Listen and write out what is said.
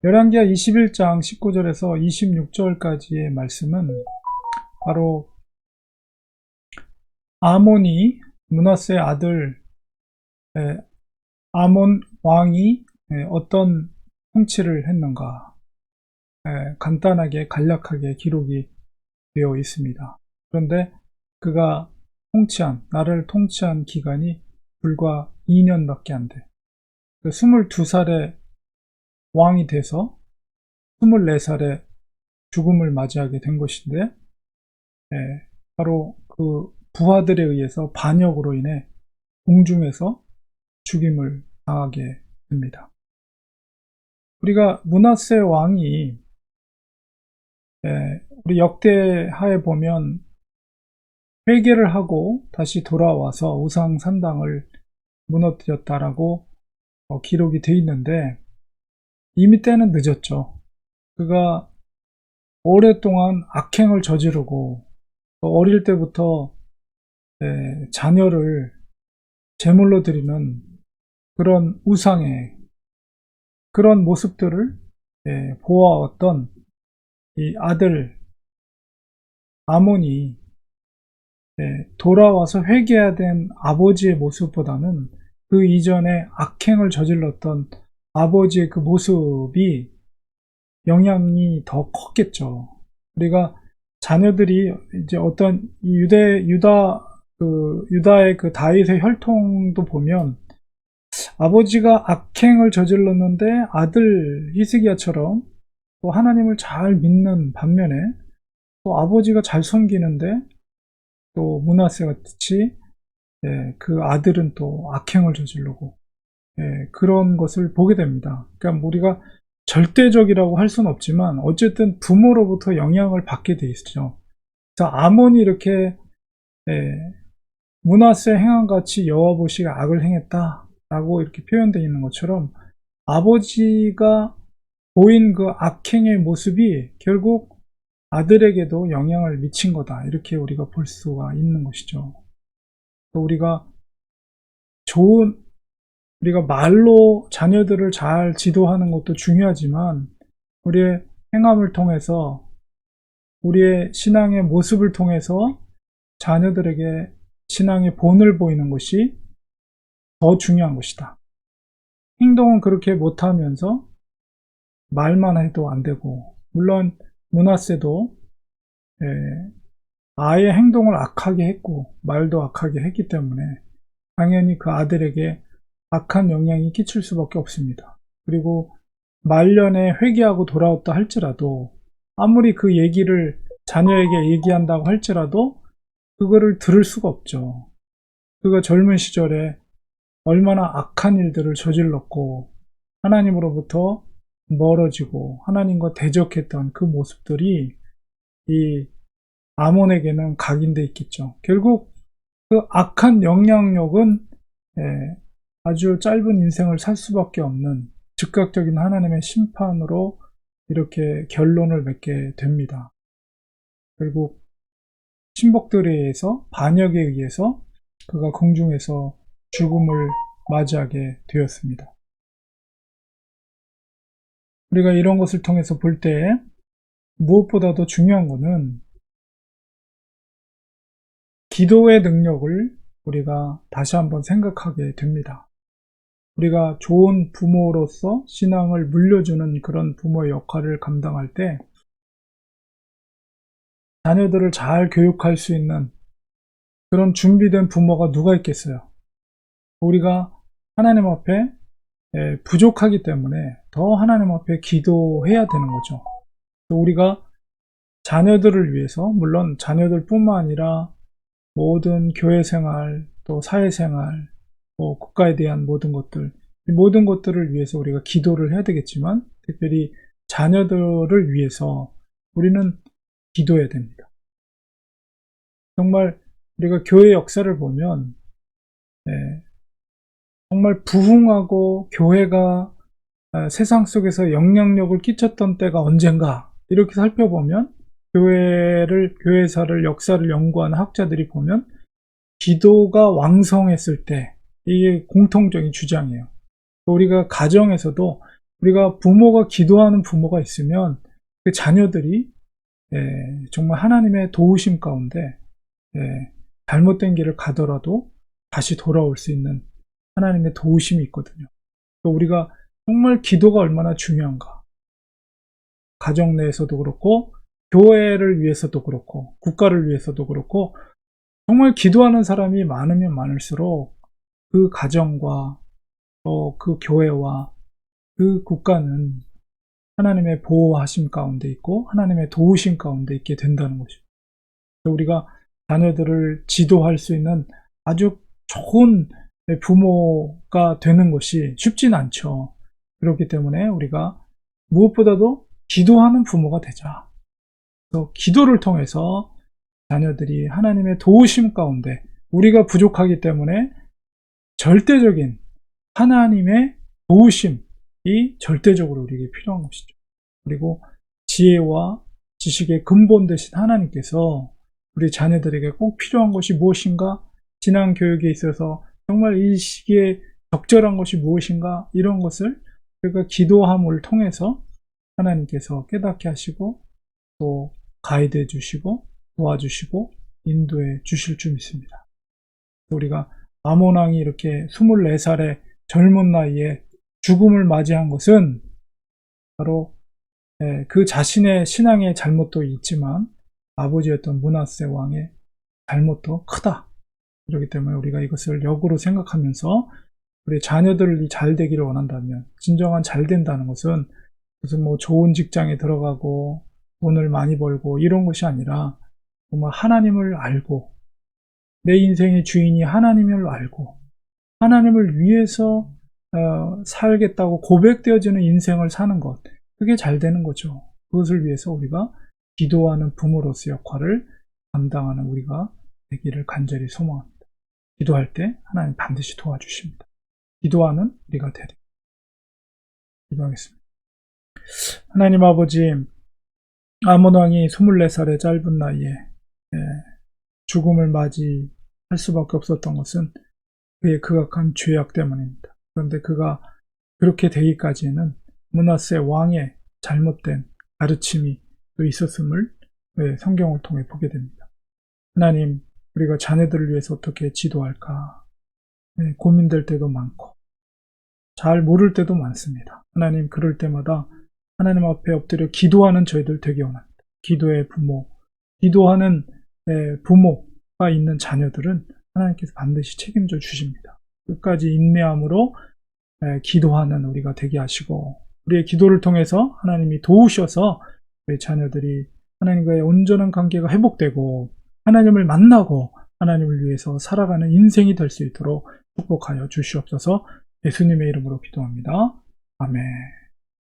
열왕기하 21장 19절에서 26절까지의 말씀은 바로 아몬이 므낫세의 아들 아몬 왕이 어떤 통치를 했는가 간단하게 간략하게 기록이 되어 있습니다. 그런데 그가 나라를 통치한 기간이 불과 2년밖에 안 돼. 22살에 왕이 돼서 24살에 죽음을 맞이하게 된 것인데 바로 그 부하들에 의해서 반역으로 인해 공중에서 죽임을 당하게 됩니다. 우리가 므낫세 왕이 우리 역대하에 보면 회개를 하고 다시 돌아와서 우상 산당을 무너뜨렸다라고 기록이 되어 있는데 이미 때는 늦었죠. 그가 오랫동안 악행을 저지르고 어릴 때부터 자녀를 제물로 드리는 그런 우상의 그런 모습들을 보아왔던 이 아들 아몬이 돌아와서 회개해야 된 아버지의 모습보다는 그 이전에 악행을 저질렀던 아버지의 그 모습이 영향이 더 컸겠죠. 우리가 자녀들이 이제 어떤 유다의 그 다윗의 혈통도 보면 아버지가 악행을 저질렀는데 아들 히스기야처럼 또 하나님을 잘 믿는 반면에 또 아버지가 잘 섬기는데 또 므낫세 같이 그 아들은 또 악행을 저지르고 그런 것을 보게 됩니다. 그러니까 우리가 절대적이라고 할 수는 없지만 어쨌든 부모로부터 영향을 받게 돼 있죠. 그래서 아몬이 이렇게 므낫세 행함같이 여호와 보시기에 악을 행했다라고 이렇게 표현되어 있는 것처럼 아버지가 보인 그 악행의 모습이 결국 아들에게도 영향을 미친 거다. 이렇게 우리가 볼 수가 있는 것이죠. 우리가 우리가 말로 자녀들을 잘 지도하는 것도 중요하지만 우리의 행함을 통해서 우리의 신앙의 모습을 통해서 자녀들에게 신앙의 본을 보이는 것이 더 중요한 것이다. 행동은 그렇게 못하면서 말만 해도 안 되고 물론 므낫세도 아예 행동을 악하게 했고 말도 악하게 했기 때문에 당연히 그 아들에게 악한 영향이 끼칠 수밖에 없습니다. 그리고 말년에 회개하고 돌아왔다 할지라도 아무리 그 얘기를 자녀에게 얘기한다고 할지라도 그거를 들을 수가 없죠. 그가 젊은 시절에 얼마나 악한 일들을 저질렀고 하나님으로부터 멀어지고 하나님과 대적했던 그 모습들이 이 아몬에게는 각인돼 있겠죠. 결국 그 악한 영향력은 아주 짧은 인생을 살 수밖에 없는 즉각적인 하나님의 심판으로 이렇게 결론을 맺게 됩니다. 결국 신복들에 의해서 반역에 의해서 그가 공중에서 죽음을 맞이하게 되었습니다. 우리가 이런 것을 통해서 볼 때 무엇보다도 중요한 것은 기도의 능력을 우리가 다시 한번 생각하게 됩니다. 우리가 좋은 부모로서 신앙을 물려주는 그런 부모의 역할을 감당할 때 자녀들을 잘 교육할 수 있는 그런 준비된 부모가 누가 있겠어요? 우리가 하나님 앞에 부족하기 때문에 더 하나님 앞에 기도해야 되는 거죠. 우리가 자녀들을 위해서 물론 자녀들뿐만 아니라 모든 교회 생활 또 사회 생활 또 국가에 대한 모든 것들 이 모든 것들을 위해서 우리가 기도를 해야 되겠지만 특별히 자녀들을 위해서 우리는 기도해야 됩니다. 정말 우리가 교회 역사를 보면 정말 부흥하고 교회가 세상 속에서 영향력을 끼쳤던 때가 언젠가 이렇게 살펴보면 교회사를 역사를 연구하는 학자들이 보면 기도가 왕성했을 때 이게 공통적인 주장이에요. 우리가 가정에서도 우리가 부모가 기도하는 부모가 있으면 그 자녀들이 정말 하나님의 도우심 가운데 잘못된 길을 가더라도 다시 돌아올 수 있는 하나님의 도우심이 있거든요. 우리가 정말 기도가 얼마나 중요한가. 가정 내에서도 그렇고 교회를 위해서도 그렇고 국가를 위해서도 그렇고 정말 기도하는 사람이 많으면 많을수록 그 가정과 또 그 교회와 그 국가는 하나님의 보호하심 가운데 있고 하나님의 도우심 가운데 있게 된다는 것입니다. 우리가 자녀들을 지도할 수 있는 아주 좋은 부모가 되는 것이 쉽진 않죠. 그렇기 때문에 우리가 무엇보다도 기도하는 부모가 되자. 또 기도를 통해서 자녀들이 하나님의 도우심 가운데 우리가 부족하기 때문에 절대적인 하나님의 도우심이 절대적으로 우리에게 필요한 것이죠. 그리고 지혜와 지식의 근본 되신 하나님께서 우리 자녀들에게 꼭 필요한 것이 무엇인가? 신앙 교육에 있어서 정말 이 시기에 적절한 것이 무엇인가? 이런 것을 우리가 기도함을 통해서 하나님께서 깨닫게 하시고 또 가이드해 주시고 도와주시고 인도해 주실 줄 믿습니다. 우리가 아몬 왕이 이렇게 24살의 젊은 나이에 죽음을 맞이한 것은 바로 그 자신의 신앙의 잘못도 있지만 아버지였던 므낫세 왕의 잘못도 크다. 그렇기 때문에 우리가 이것을 역으로 생각하면서 우리 자녀들이 잘 되기를 원한다면 진정한 잘 된다는 것은 무슨 뭐 좋은 직장에 들어가고 돈을 많이 벌고 이런 것이 아니라 정말 하나님을 알고 내 인생의 주인이 하나님을 알고 하나님을 위해서 살겠다고 고백되어지는 인생을 사는 것, 그게 잘 되는 거죠. 그것을 위해서 우리가 기도하는 부모로서 역할을 감당하는 우리가 되기를 간절히 소망합니다. 기도할 때 하나님 반드시 도와주십니다. 기도하는 우리가 되리. 기도하겠습니다. 하나님 아버지, 아몬 왕이 24살의 짧은 나이에 죽음을 맞이할 수밖에 없었던 것은 그의 극악한 죄악 때문입니다. 그런데 그가 그렇게 되기까지는 므낫세 왕의 잘못된 가르침이 또 있었음을 성경을 통해 보게 됩니다. 하나님, 우리가 자녀들을 위해서 어떻게 지도할까 고민될 때도 많고 잘 모를 때도 많습니다. 하나님, 그럴 때마다 하나님 앞에 엎드려 기도하는 저희들 되게 원합니다. 기도의 부모, 기도하는 부모가 있는 자녀들은 하나님께서 반드시 책임져 주십니다. 끝까지 인내함으로 기도하는 우리가 되게 하시고 우리의 기도를 통해서 하나님이 도우셔서 우리 자녀들이 하나님과의 온전한 관계가 회복되고 하나님을 만나고 하나님을 위해서 살아가는 인생이 될 수 있도록 축복하여 주시옵소서. 예수님의 이름으로 기도합니다. 아멘.